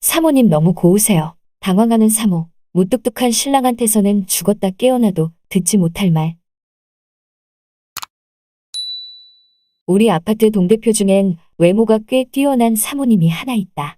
사모님 너무 고우세요. 당황하는 사모. 무뚝뚝한 신랑한테서는 죽었다 깨어나도 듣지 못할 말. 우리 아파트 동대표 중엔 외모가 꽤 뛰어난 사모님이 하나 있다.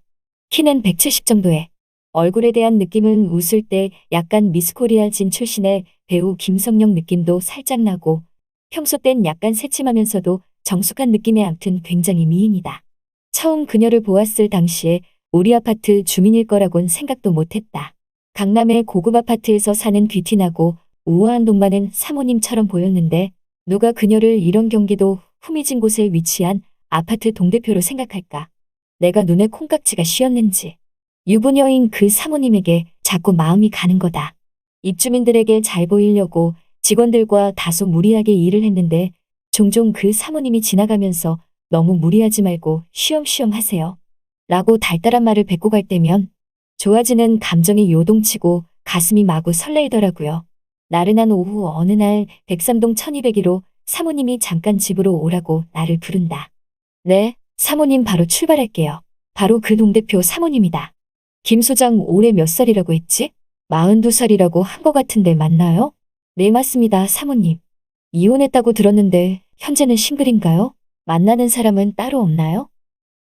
키는 170 정도에. 얼굴에 대한 느낌은 웃을 때 약간 미스코리아 진 출신의 배우 김성령 느낌도 살짝 나고 평소 땐 약간 새침하면서도 정숙한 느낌의 암튼 굉장히 미인이다. 처음 그녀를 보았을 당시에 우리 아파트 주민일 거라곤 생각도 못했다. 강남의 고급 아파트에서 사는 귀티나고 우아한 돈 많은 사모님처럼 보였는데 누가 그녀를 이런 경기도 후미진 곳에 위치한 아파트 동대표로 생각할까? 내가 눈에 콩깍지가 씌었는지 유부녀인 그 사모님에게 자꾸 마음이 가는 거다. 입주민들에게 잘 보이려고 직원들과 다소 무리하게 일을 했는데 종종 그 사모님이 지나가면서 너무 무리하지 말고 쉬엄쉬엄 하세요. 라고 달달한 말을 뱉고 갈 때면 좋아지는 감정이 요동치고 가슴이 마구 설레이더라고요. 나른한 오후 어느 날 백삼동 1201호 사모님이 잠깐 집으로 오라고 나를 부른다. 네, 사모님 바로 출발할게요. 바로 그 동대표 사모님이다. 김 소장 올해 몇 살이라고 했지? 42살이라고 한 거 같은데 맞나요? 네, 맞습니다, 사모님. 이혼했다고 들었는데 현재는 싱글인가요? 만나는 사람은 따로 없나요?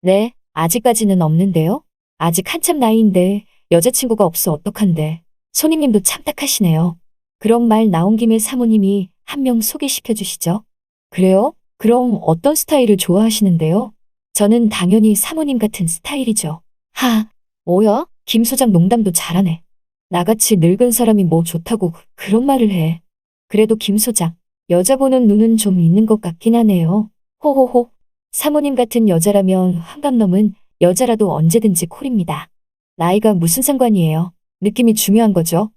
네, 아직까지는 없는데요. 아직 한참 나이인데 여자친구가 없어 어떡한데. 손님님도 참 딱하시네요. 그런 말 나온 김에 사모님이 한 명 소개시켜 주시죠. 그래요? 그럼 어떤 스타일을 좋아하시는데요? 저는 당연히 사모님 같은 스타일이죠. 하, 뭐야? 김 소장 농담도 잘하네. 나같이 늙은 사람이 뭐 좋다고 그런 말을 해. 그래도 김 소장, 여자 보는 눈은 좀 있는 것 같긴 하네요. 호호호. 사모님 같은 여자라면 환갑 넘은 여자라도 언제든지 콜입니다. 나이가 무슨 상관이에요. 느낌이 중요한 거죠.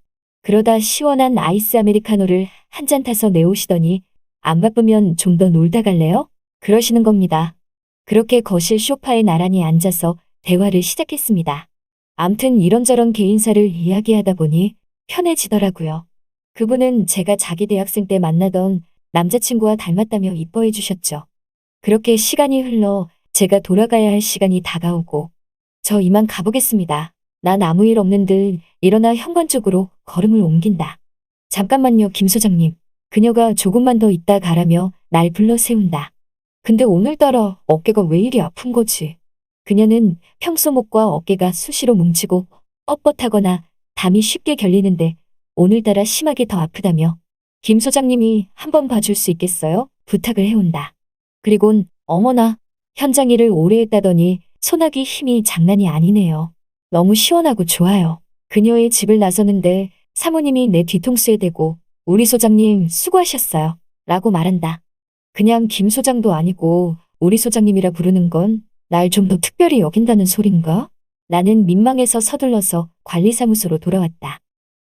그러다 시원한 아이스 아메리카노를 한 잔 타서 내오시더니 안 바쁘면 좀 더 놀다 갈래요? 그러시는 겁니다. 그렇게 거실 소파에 나란히 앉아서 대화를 시작했습니다. 암튼 이런저런 개인사를 이야기하다 보니 편해지더라고요. 그분은 제가 자기 대학생 때 만나던 남자친구와 닮았다며 이뻐해 주셨죠. 그렇게 시간이 흘러 제가 돌아가야 할 시간이 다가오고 저 이만 가보겠습니다. 난 아무 일 없는 듯 일어나 현관 쪽으로 걸음을 옮긴다. 잠깐만요, 김 소장님. 그녀가 조금만 더 있다 가라며 날 불러 세운다. 근데 오늘따라 어깨가 왜 이리 아픈 거지? 그녀는 평소 목과 어깨가 수시로 뭉치고 뻣뻣하거나 담이 쉽게 결리는데 오늘따라 심하게 더 아프다며 김 소장님이 한번 봐줄 수 있겠어요? 부탁을 해온다. 그리곤 어머나 현장 일을 오래 했다더니 소나기 힘이 장난이 아니네요. 너무 시원하고 좋아요. 그녀의 집을 나서는데 사모님이 내 뒤통수에 대고 우리 소장님 수고하셨어요. 라고 말한다. 그냥 김 소장도 아니고 우리 소장님이라 부르는 건 날 좀 더 특별히 여긴다는 소린가? 나는 민망해서 서둘러서 관리사무소로 돌아왔다.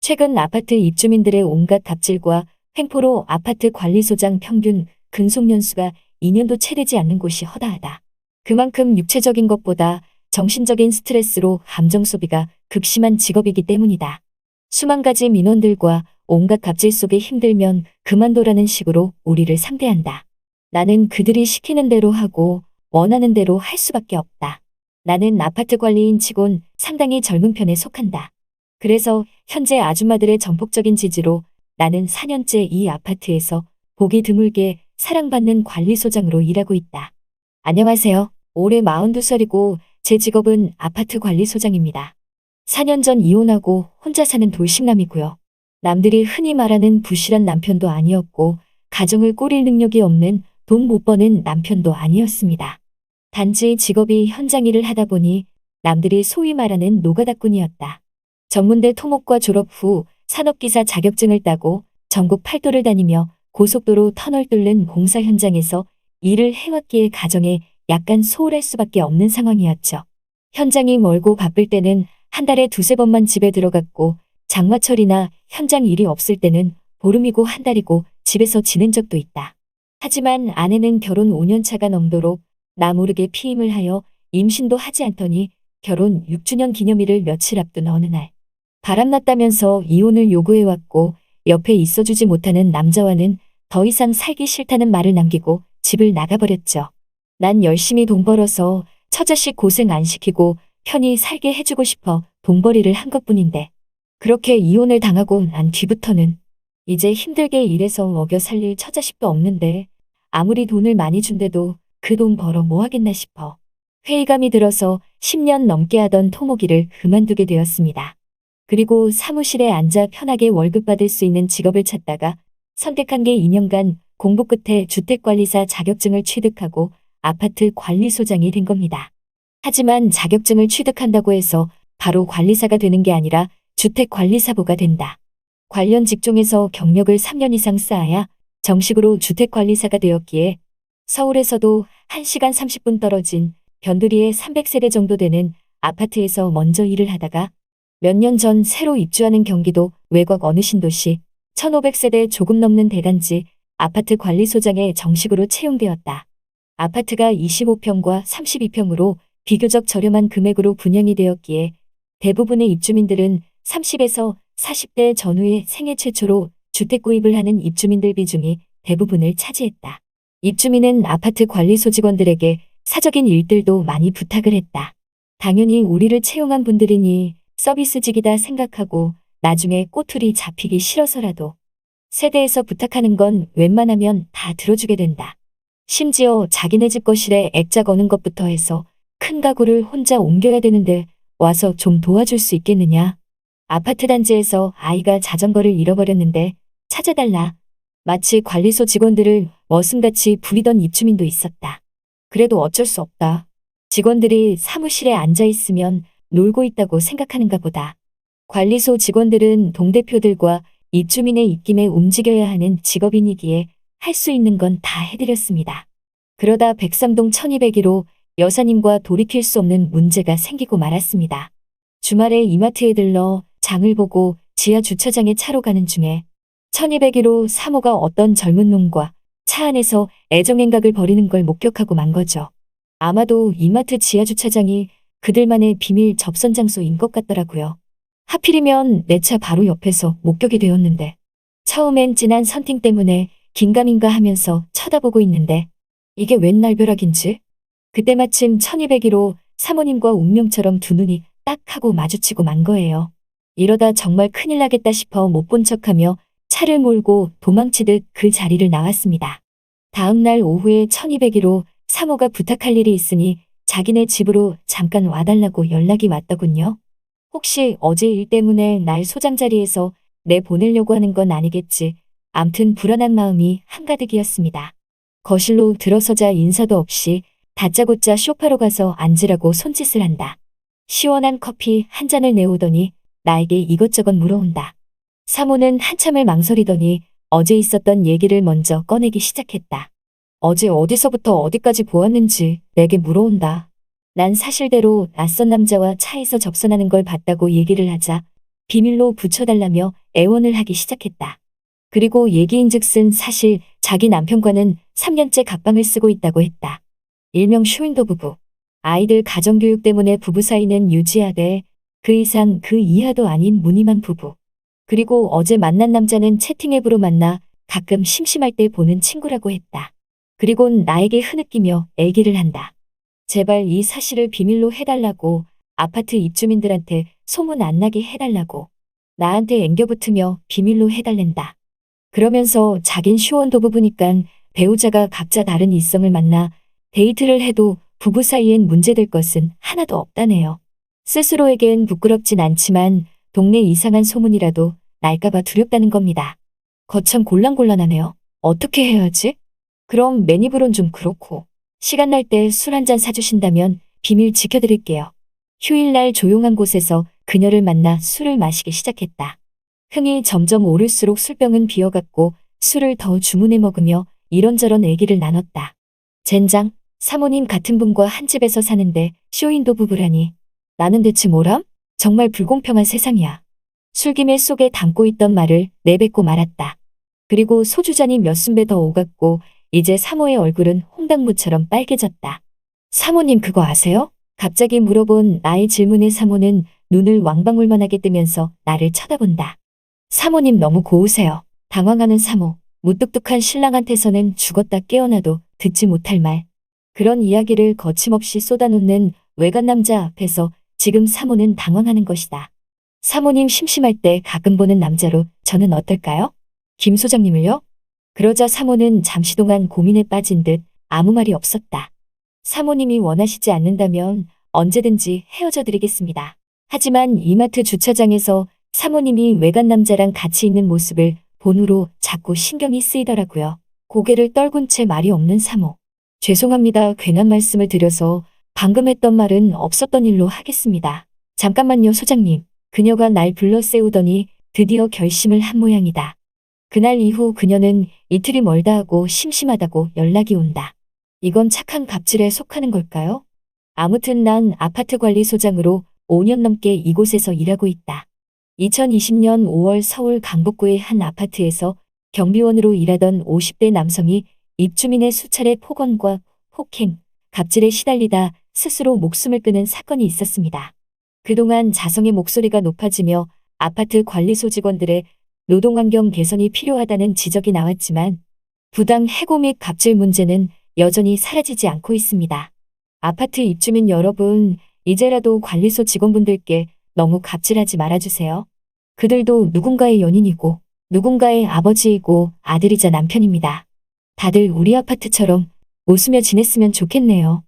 최근 아파트 입주민들의 온갖 갑질과 횡포로 아파트 관리소장 평균 근속연수가 2년도 채 되지 않는 곳이 허다하다. 그만큼 육체적인 것보다 정신적인 스트레스로 감정 소비가 극심한 직업이기 때문이다. 수만 가지 민원들과 온갖 갑질 속에 힘들면 그만둬라는 식으로 우리를 상대한다. 나는 그들이 시키는 대로 하고 원하는 대로 할 수밖에 없다. 나는 아파트 관리인 치곤 상당히 젊은 편에 속한다. 그래서 현재 아줌마들의 전폭적인 지지로 나는 4년째 이 아파트에서 보기 드물게 사랑받는 관리소장으로 일하고 있다. 안녕하세요. 올해 42살이고 제 직업은 아파트 관리소장입니다. 4년 전 이혼하고 혼자 사는 돌싱남이고요. 남들이 흔히 말하는 부실한 남편도 아니었고 가정을 꾸릴 능력이 없는 돈 못 버는 남편도 아니었습니다. 단지 직업이 현장 일을 하다 보니 남들이 소위 말하는 노가다꾼이었다. 전문대 토목과 졸업 후 산업기사 자격증을 따고 전국 8도를 다니며 고속도로 터널 뚫는 공사 현장에서 일을 해왔기에 가정에 약간 소홀할 수밖에 없는 상황이었죠. 현장이 멀고 바쁠 때는 한 달에 두세 번만 집에 들어갔고 장마철이나 현장 일이 없을 때는 보름이고 한 달이고 집에서 지낸 적도 있다. 하지만 아내는 결혼 5년차가 넘도록 나 모르게 피임을 하여 임신도 하지 않더니 결혼 6주년 기념일을 며칠 앞둔 어느 날 바람났다면서 이혼을 요구해왔고 옆에 있어주지 못하는 남자와는 더 이상 살기 싫다는 말을 남기고 집을 나가버렸죠. 난 열심히 돈 벌어서 처자식 고생 안 시키고 편히 살게 해주고 싶어 돈벌이를 한 것뿐인데 그렇게 이혼을 당하고 난 뒤부터는 이제 힘들게 일해서 먹여 살릴 처자식도 없는데 아무리 돈을 많이 준대도 그 돈 벌어 뭐 하겠나 싶어 회의감이 들어서 10년 넘게 하던 토목이를 그만두게 되었습니다. 그리고 사무실에 앉아 편하게 월급 받을 수 있는 직업을 찾다가 선택한 게 2년간 공부 끝에 주택관리사 자격증을 취득하고 아파트 관리소장이 된 겁니다. 하지만 자격증을 취득한다고 해서 바로 관리사가 되는 게 아니라 주택관리사부가 된다. 관련 직종에서 경력을 3년 이상 쌓아야 정식으로 주택관리사가 되었기에 서울에서도 1시간 30분 떨어진 변두리에 300세대 정도 되는 아파트에서 먼저 일을 하다가 몇 년 전 새로 입주하는 경기도 외곽 어느 신도시 1500세대 조금 넘는 대단지 아파트 관리소장에 정식으로 채용되었다. 아파트가 25평과 32평으로 비교적 저렴한 금액으로 분양이 되었기에 대부분의 입주민들은 30에서 40대 전후의 생애 최초로 주택 구입을 하는 입주민들 비중이 대부분을 차지했다. 입주민은 아파트 관리소 직원들에게 사적인 일들도 많이 부탁을 했다. 당연히 우리를 채용한 분들이니 서비스직이다 생각하고 나중에 꼬투리 잡히기 싫어서라도 세대에서 부탁하는 건 웬만하면 다 들어주게 된다. 심지어 자기네 집 거실에 액자 거는 것부터 해서 큰 가구를 혼자 옮겨야 되는데 와서 좀 도와줄 수 있겠느냐. 아파트 단지에서 아이가 자전거를 잃어버렸는데 찾아달라. 마치 관리소 직원들을 머슴같이 부리던 입주민도 있었다. 그래도 어쩔 수 없다. 직원들이 사무실에 앉아 있으면 놀고 있다고 생각하는가 보다. 관리소 직원들은 동대표들과 입주민의 입김에 움직여야 하는 직업인이기에 할 수 있는 건 다 해드렸습니다. 그러다 백삼동 1201호 여사님과 돌이킬 수 없는 문제가 생기고 말았습니다. 주말에 이마트에 들러 장을 보고 지하 주차장에 차로 가는 중에 1201호 사모가 어떤 젊은 놈과 차 안에서 애정행각을 벌이는 걸 목격하고 만 거죠. 아마도 이마트 지하 주차장이 그들만의 비밀 접선 장소인 것 같더라고요. 하필이면 내 차 바로 옆에서 목격이 되었는데 처음엔 진한 선팅 때문에 긴가민가 하면서 쳐다보고 있는데 이게 웬 날벼락인지 그때 마침 1201호 사모님과 운명처럼 두 눈이 딱 하고 마주치고 만 거예요. 이러다 정말 큰일 나겠다 싶어 못 본 척하며 차를 몰고 도망치듯 그 자리를 나왔습니다. 다음 날 오후에 1201호 사모가 부탁할 일이 있으니 자기네 집으로 잠깐 와달라고 연락이 왔더군요. 혹시 어제 일 때문에 날 소장 자리에서 내보내려고 하는 건 아니겠지. 암튼 불안한 마음이 한가득이었습니다. 거실로 들어서자 인사도 없이 다짜고짜 소파로 가서 앉으라고 손짓을 한다. 시원한 커피 한 잔을 내오더니 나에게 이것저것 물어온다. 사모는 한참을 망설이더니 어제 있었던 얘기를 먼저 꺼내기 시작했다. 어제 어디서부터 어디까지 보았는지 내게 물어온다. 난 사실대로 낯선 남자와 차에서 접선하는 걸 봤다고 얘기를 하자 비밀로 붙여달라며 애원을 하기 시작했다. 그리고 얘기인즉슨 사실 자기 남편과는 3년째 갑방을 쓰고 있다고 했다. 일명 쇼윈도 부부. 아이들 가정교육 때문에 부부 사이는 유지하되 그 이상 그 이하도 아닌 무늬만 부부. 그리고 어제 만난 남자는 채팅앱으로 만나 가끔 심심할 때 보는 친구라고 했다. 그리곤 나에게 흐느끼며 애기를 한다. 제발 이 사실을 비밀로 해달라고 아파트 입주민들한테 소문 안 나게 해달라고 나한테 앵겨붙으며 비밀로 해달랜다. 그러면서 자긴 쇼원도 부부니깐 배우자가 각자 다른 이성을 만나 데이트를 해도 부부 사이엔 문제될 것은 하나도 없다네요. 스스로에겐 부끄럽진 않지만 동네 이상한 소문이라도 날까봐 두렵다는 겁니다. 거참 곤란곤란하네요. 어떻게 해야지? 그럼 매니브론 좀 그렇고 시간 날 때 술 한잔 사주신다면 비밀 지켜드릴게요. 휴일날 조용한 곳에서 그녀를 만나 술을 마시기 시작했다. 흥이 점점 오를수록 술병은 비어갔고 술을 더 주문해 먹으며 이런저런 얘기를 나눴다. 젠장, 사모님 같은 분과 한 집에서 사는데 쇼윈도 부부라니. 나는 대체 뭐람? 정말 불공평한 세상이야. 술김에 속에 담고 있던 말을 내뱉고 말았다. 그리고 소주잔이 몇 순배 더 오갔고 이제 사모의 얼굴은 홍당무처럼 빨개졌다. 사모님 그거 아세요? 갑자기 물어본 나의 질문에 사모는 눈을 왕방울만하게 뜨면서 나를 쳐다본다. 사모님 너무 고우세요. 당황하는 사모. 무뚝뚝한 신랑한테서는 죽었다 깨어나도 듣지 못할 말. 그런 이야기를 거침없이 쏟아놓는 외간 남자 앞에서 지금 사모는 당황하는 것이다. 사모님 심심할 때 가끔 보는 남자로 저는 어떨까요? 김 소장님을요? 그러자 사모는 잠시 동안 고민에 빠진 듯 아무 말이 없었다. 사모님이 원하시지 않는다면 언제든지 헤어져 드리겠습니다. 하지만 이마트 주차장에서 사모님이 외간 남자랑 같이 있는 모습을 본 후로 자꾸 신경이 쓰이더라고요. 고개를 떨군 채 말이 없는 사모. 죄송합니다. 괜한 말씀을 드려서 방금 했던 말은 없었던 일로 하겠습니다. 잠깐만요, 소장님. 그녀가 날 불러 세우더니 드디어 결심을 한 모양이다. 그날 이후 그녀는 이틀이 멀다 하고 심심하다고 연락이 온다. 이건 착한 갑질에 속하는 걸까요? 아무튼 난 아파트 관리소장으로 5년 넘게 이곳에서 일하고 있다. 2020년 5월 서울 강북구의 한 아파트에서 경비원으로 일하던 50대 남성이 입주민의 수차례 폭언과 폭행, 갑질에 시달리다 스스로 목숨을 끊은 사건이 있었습니다. 그동안 자성의 목소리가 높아지며 아파트 관리소 직원들의 노동환경 개선이 필요하다는 지적이 나왔지만 부당 해고 및 갑질 문제는 여전히 사라지지 않고 있습니다. 아파트 입주민 여러분, 이제라도 관리소 직원분들께 너무 갑질하지 말아주세요. 그들도 누군가의 연인이고 누군가의 아버지이고 아들이자 남편입니다. 다들 우리 아파트처럼 웃으며 지냈으면 좋겠네요.